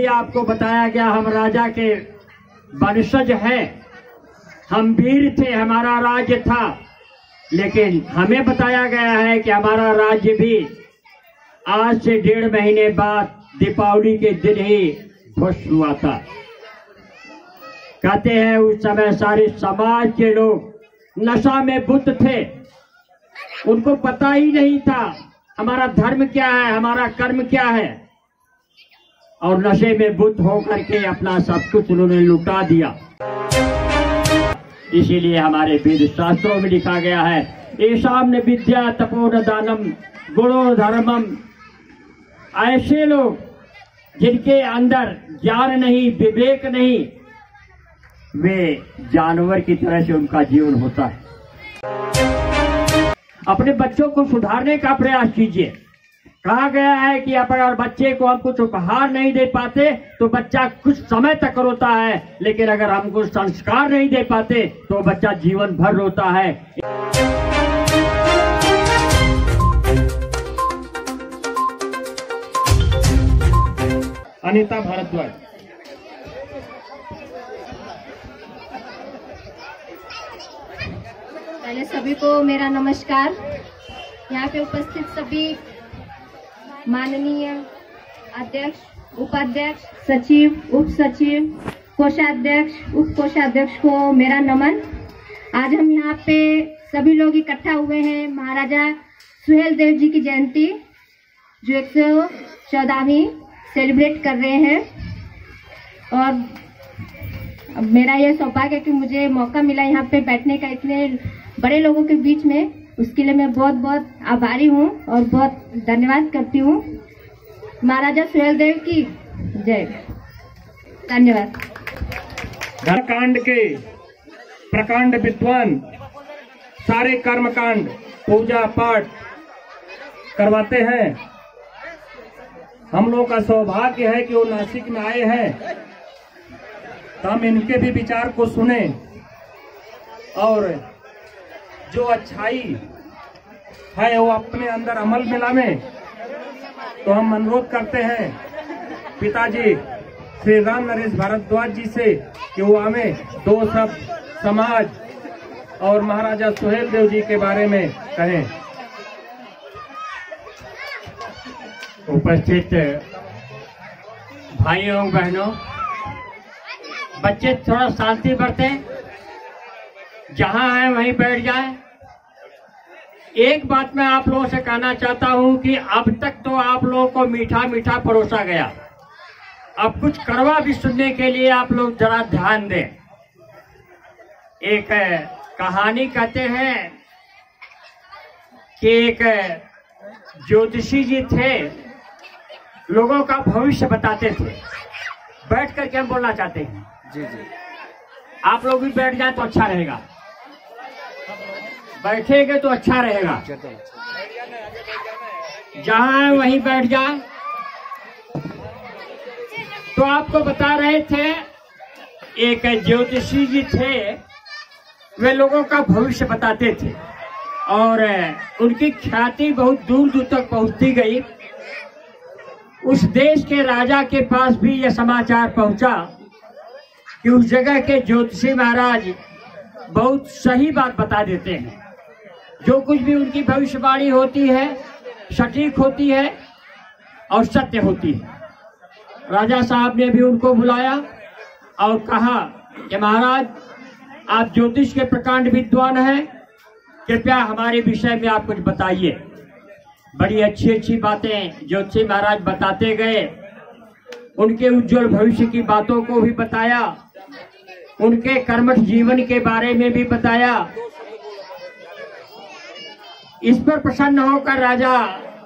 आपको बताया गया हम राजा के वंशज हैं, हम वीर थे, हमारा राज्य था, लेकिन हमें बताया गया है कि हमारा राज्य भी आज से 1.5 महीने बाद दीपावली के दिन ही ध्वस्त हुआ था। कहते हैं उस समय सारे समाज के लोग नशा में बुत थे, उनको पता ही नहीं था हमारा धर्म क्या है, हमारा कर्म क्या है, और नशे में बुत होकर के अपना सब कुछ उन्होंने लुटा दिया। इसीलिए हमारे वेद शास्त्रों में लिखा गया है, येषां न विद्या तपोन दानम गुणो धर्मम। ऐसे लोग जिनके अंदर ज्ञान नहीं, विवेक नहीं, वे जानवर की तरह से उनका जीवन होता है। अपने बच्चों को सुधारने का प्रयास कीजिए। कहा गया है कि अगर बच्चे को हम कुछ उपहार नहीं दे पाते तो बच्चा कुछ समय तक रोता है, लेकिन अगर हम कुछ संस्कार नहीं दे पाते तो बच्चा जीवन भर रोता है। अनीता भारद्वाज। पहले सभी को मेरा नमस्कार। यहाँ पे उपस्थित सभी माननीय अध्यक्ष, उपाध्यक्ष, सचिव, उप सचिव, कोषाध्यक्ष, उप कोषाध्यक्ष को मेरा नमन। आज हम यहाँ पे सभी लोग इकट्ठा हुए हैं महाराजा सुहेलदेव जी की जयंती जो 114वीं सेलिब्रेट कर रहे हैं, और मेरा यह सौभाग्य है कि मुझे मौका मिला यहाँ पे बैठने का इतने बड़े लोगों के बीच में। उसके लिए मैं बहुत बहुत आभारी हूँ और बहुत धन्यवाद करती हूँ। महाराजा सुहेलदेव की जय। धन्यवाद। धर्मकांड के प्रकांड विद्वान सारे कर्मकांड पूजा पाठ करवाते हैं। हम लोग का सौभाग्य है कि वो नासिक में आए हैं, तो हम इनके भी विचार को सुने और जो अच्छाई है वो अपने अंदर अमल में लावे। तो हम अनुरोध करते हैं पिताजी श्री राम नरेश भारद्वाज जी से कि वो हमें 2 शब्द समाज और महाराजा सुहेलदेव जी के बारे में कहें। उपस्थित भाइयों बहनों, बच्चे थोड़ा शांति बरतें, जहां है वहीं बैठ जाएं। एक बात मैं आप लोगों से कहना चाहता हूं कि अब तक तो आप लोगों को मीठा मीठा परोसा गया, अब कुछ कड़वा भी सुनने के लिए आप लोग जरा ध्यान दें। एक कहानी कहते हैं कि एक ज्योतिषी जी थे, लोगों का भविष्य बताते थे। बैठ करके हम बोलना चाहते हैं। जी जी, आप लोग भी बैठ जाए तो अच्छा रहेगा, बैठेंगे तो अच्छा रहेगा। जहां है वहीं बैठ जाए। तो आपको बता रहे थे, एक ज्योतिषी जी थे, वे लोगों का भविष्य बताते थे और उनकी ख्याति बहुत दूर दूर तक पहुंचती गई। उस देश के राजा के पास भी यह समाचार पहुंचा कि उस जगह के ज्योतिषी महाराज बहुत सही बात बता देते हैं। जो कुछ भी उनकी भविष्यवाणी होती है सटीक होती है और सत्य होती है। राजा साहब ने भी उनको बुलाया और कहा कि महाराज, आप ज्योतिष के प्रकांड विद्वान हैं, कृपया हमारे विषय में आप कुछ बताइए। बड़ी अच्छी अच्छी बातें ज्योतिषी महाराज बताते गए। उनके उज्जवल भविष्य की बातों को भी बताया, उनके कर्मठ जीवन के बारे में भी बताया। इस पर प्रसन्न होकर राजा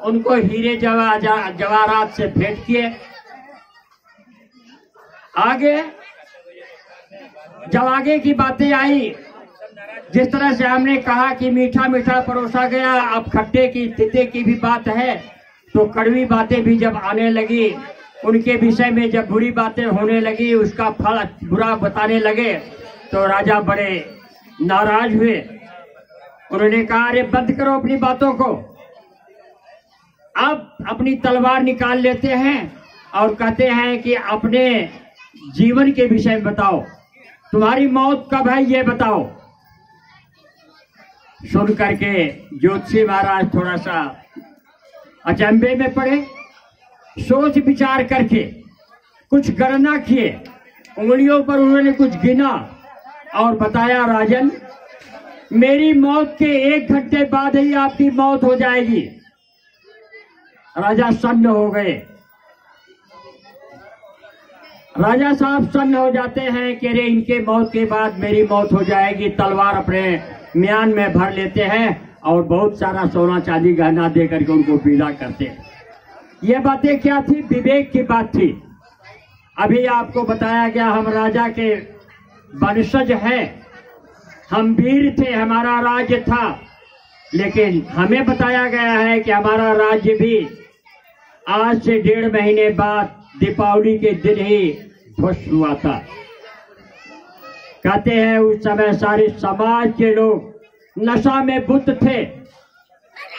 उनको हीरे जवाहरात से भेंट किए। जब आगे की बातें आई, जिस तरह से हमने कहा कि मीठा मीठा परोसा गया, अब खट्टे की तीते की भी बात है, तो कड़वी बातें भी जब आने लगी, उनके विषय में जब बुरी बातें होने लगी, उसका फल बुरा बताने लगे, तो राजा बड़े नाराज हुए। उन्होंने कहा, अरे बंद करो अपनी बातों को, अब अपनी तलवार निकाल लेते हैं और कहते हैं कि अपने जीवन के विषय में बताओ, तुम्हारी मौत कब है ये बताओ। सुन करके ज्योतिषी महाराज थोड़ा सा अचंभे में पड़े, सोच विचार करके कुछ गणना किए, उंगलियों पर उन्होंने कुछ गिना और बताया, राजन मेरी मौत के 1 घंटे बाद ही आपकी मौत हो जाएगी। राजा सन्न हो गए। राजा साहब सन्न हो जाते हैं कि अरे इनके मौत के बाद मेरी मौत हो जाएगी। तलवार अपने म्यान में भर लेते हैं और बहुत सारा सोना चांदी गहना दे करके उनको विदा करते हैं। ये बातें क्या थी? विवेक की बात थी। अभी आपको बताया गया हम राजा के वंशज हैं, हम वीर थे, हमारा राज्य था, लेकिन हमें बताया गया है कि हमारा राज्य भी आज से 1.5 महीने बाद दीपावली के दिन ही ध्वस्त हुआ था। कहते हैं उस समय सारे समाज के लोग नशा में बुद्ध थे,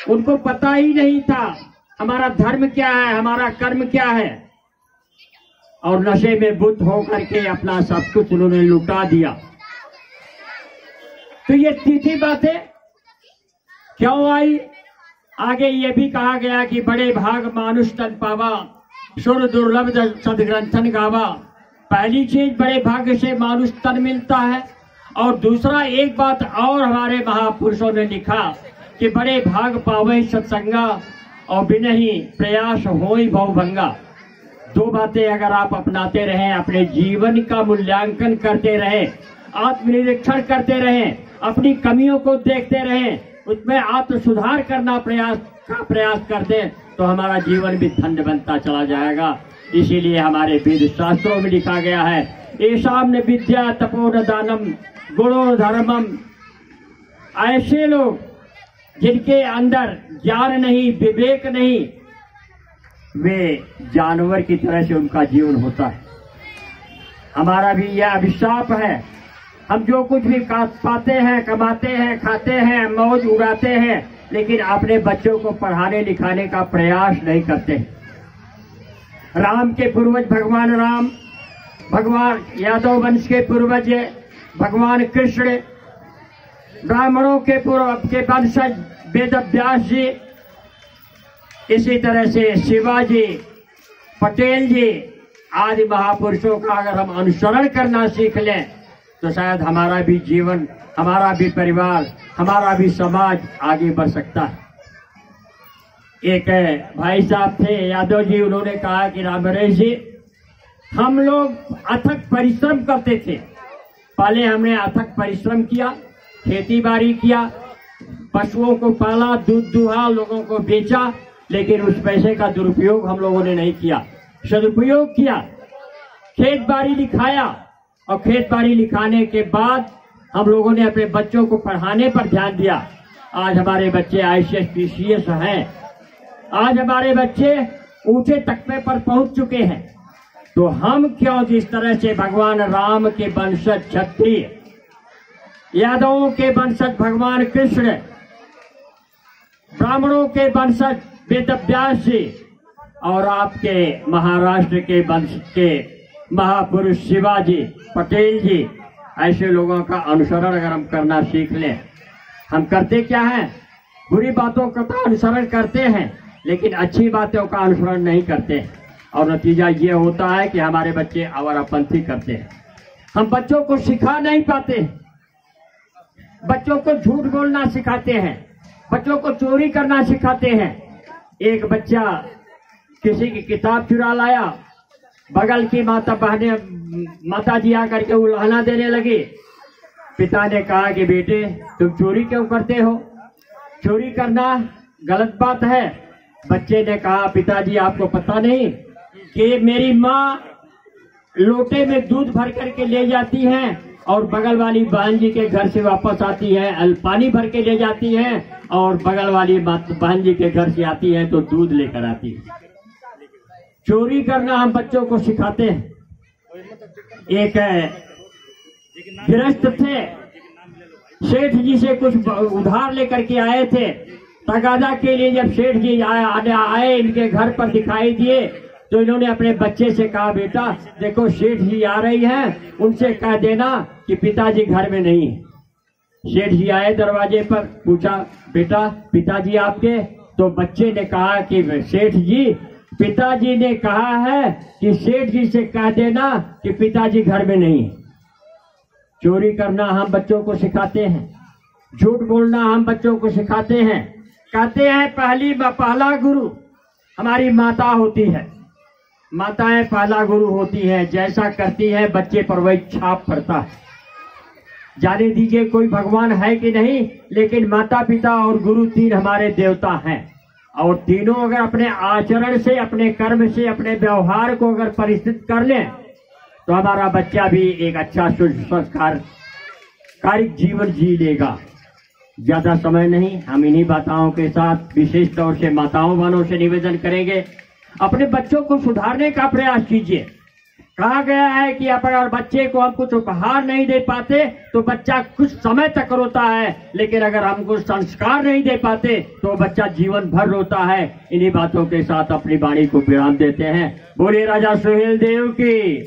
उनको पता ही नहीं था हमारा धर्म क्या है, हमारा कर्म क्या है, और नशे में बुद्ध होकर के अपना सब कुछ उन्होंने लुटा दिया। तो ये तीसरी बातें क्यों आई? आगे ये भी कहा गया कि बड़े भाग मानुष तन पावा, सुर दुर्लभ सदग्रंथन गावा। पहली चीज बड़े भाग्य से मानुष तन मिलता है, और दूसरा एक बात और हमारे महापुरुषों ने लिखा कि बड़े भाग पावे सत्संगा और बिनहि प्रयास होई भवभंगा। 2 बातें अगर आप अपनाते रहें, अपने जीवन का मूल्यांकन करते रहें, आत्मनिरीक्षण करते रहें, अपनी कमियों को देखते रहें, उसमें आत्म सुधार करना प्रयास करते, तो हमारा जीवन भी धन्य बनता चला जाएगा। इसीलिए हमारे वेद शास्त्रों में लिखा गया है, ऐसाम ने विद्या तपोन दानम गुणो धर्मम। ऐसे लोग जिनके अंदर ज्ञान नहीं, विवेक नहीं, वे जानवर की तरह से उनका जीवन होता है। हमारा भी यह अभिशाप है, हम जो कुछ भी पाते हैं, कमाते हैं, खाते हैं, मौज उड़ाते हैं, लेकिन अपने बच्चों को पढ़ाने लिखाने का प्रयास नहीं करते। राम के पूर्वज भगवान राम, भगवान यादव वंश के पूर्वज भगवान कृष्ण, ब्राह्मणों के वंशज वेद व्यास जी, इसी तरह से शिवाजी, पटेल जी आदि महापुरुषों का अगर हम अनुसरण करना सीख लें तो शायद हमारा भी जीवन, हमारा भी परिवार, हमारा भी समाज आगे बढ़ सकता है। एक भाई साहब थे यादव जी, उन्होंने कहा कि रामरेश जी, हम लोग अथक परिश्रम करते थे। पहले हमने अथक परिश्रम किया, खेती बाड़ी किया, पशुओं को पाला, दूध दुहा, लोगों को बेचा, लेकिन उस पैसे का दुरुपयोग हम लोगों ने नहीं किया, सदुपयोग किया। खेत बाड़ी लिखाया, और खेत बाड़ी लिखाने के बाद हम लोगों ने अपने बच्चों को पढ़ाने पर ध्यान दिया। आज हमारे बच्चे ICS PCS हैं, आज हमारे बच्चे ऊंचे तख्ते पर पहुंच चुके हैं। तो हम क्यों जिस तरह से भगवान राम के वंशज क्षत्रिय, यादवों के वंशज भगवान कृष्ण, ब्राह्मणों के वंशज वेद व्यास जी, और आपके महाराष्ट्र के वंश के महापुरुष शिवाजी, पटेल जी, ऐसे लोगों का अनुसरण अगर हम करना सीख लें। हम करते क्या है? बुरी बातों का तो अनुसरण करते हैं, लेकिन अच्छी बातों का अनुसरण नहीं करते, और नतीजा ये होता है कि हमारे बच्चे आवारापंथी करते हैं। हम बच्चों को सिखा नहीं पाते, बच्चों को झूठ बोलना सिखाते हैं, बच्चों को चोरी करना सिखाते हैं। एक बच्चा किसी की किताब चुरा लाया, बगल की माता जी आकर के उल्हाना देने लगी। पिता ने कहा कि बेटे तुम चोरी क्यों करते हो, चोरी करना गलत बात है। बच्चे ने कहा पिताजी आपको पता नहीं कि मेरी माँ लोटे में दूध भर करके ले जाती है और बगल वाली बहन जी के घर से वापस आती है, पानी भर के ले जाती है, और बगल वाली बहन जी के घर से आती है तो दूध लेकर आती है। चोरी करना हम बच्चों को सिखाते हैं। एक गृहस्थ थे, सेठ जी से कुछ उधार लेकर के आए थे। तगादा के लिए जब सेठ जी आए इनके घर पर दिखाई दिए तो इन्होंने अपने बच्चे से कहा, बेटा देखो सेठ जी आ रही हैं, उनसे कह देना कि पिताजी घर में नहीं है। सेठ जी आए दरवाजे पर, पूछा बेटा पिताजी आपके? तो बच्चे ने कहा कि सेठ जी, पिताजी ने कहा है कि सेठ जी से कह देना कि पिताजी घर में नहीं है। चोरी करना हम बच्चों को सिखाते हैं, झूठ बोलना हम बच्चों को सिखाते हैं। कहते हैं पहला गुरु हमारी माता होती है, माताएं पहला गुरु होती है, जैसा करती है बच्चे पर वही छाप पड़ता है। जाने दीजिए कोई भगवान है कि नहीं, लेकिन माता पिता और गुरु तीन हमारे देवता हैं, और तीनों अगर अपने आचरण से, अपने कर्म से, अपने व्यवहार को अगर परिष्कृत कर लें तो हमारा बच्चा भी एक अच्छा संस्कारकारिक जीवन जी लेगा। ज्यादा समय नहीं, हम इन्हीं बाताओं के साथ विशेष तौर से माताओं बहनों से निवेदन करेंगे, अपने बच्चों को सुधारने का प्रयास कीजिए। कहा गया है कि अगर बच्चे को हम कुछ उपहार नहीं दे पाते तो बच्चा कुछ समय तक रोता है, लेकिन अगर हम कुछ संस्कार नहीं दे पाते तो बच्चा जीवन भर रोता है। इन्हीं बातों के साथ अपनी वाणी को विराम देते हैं। बोलिए राजा सुहेल देव की।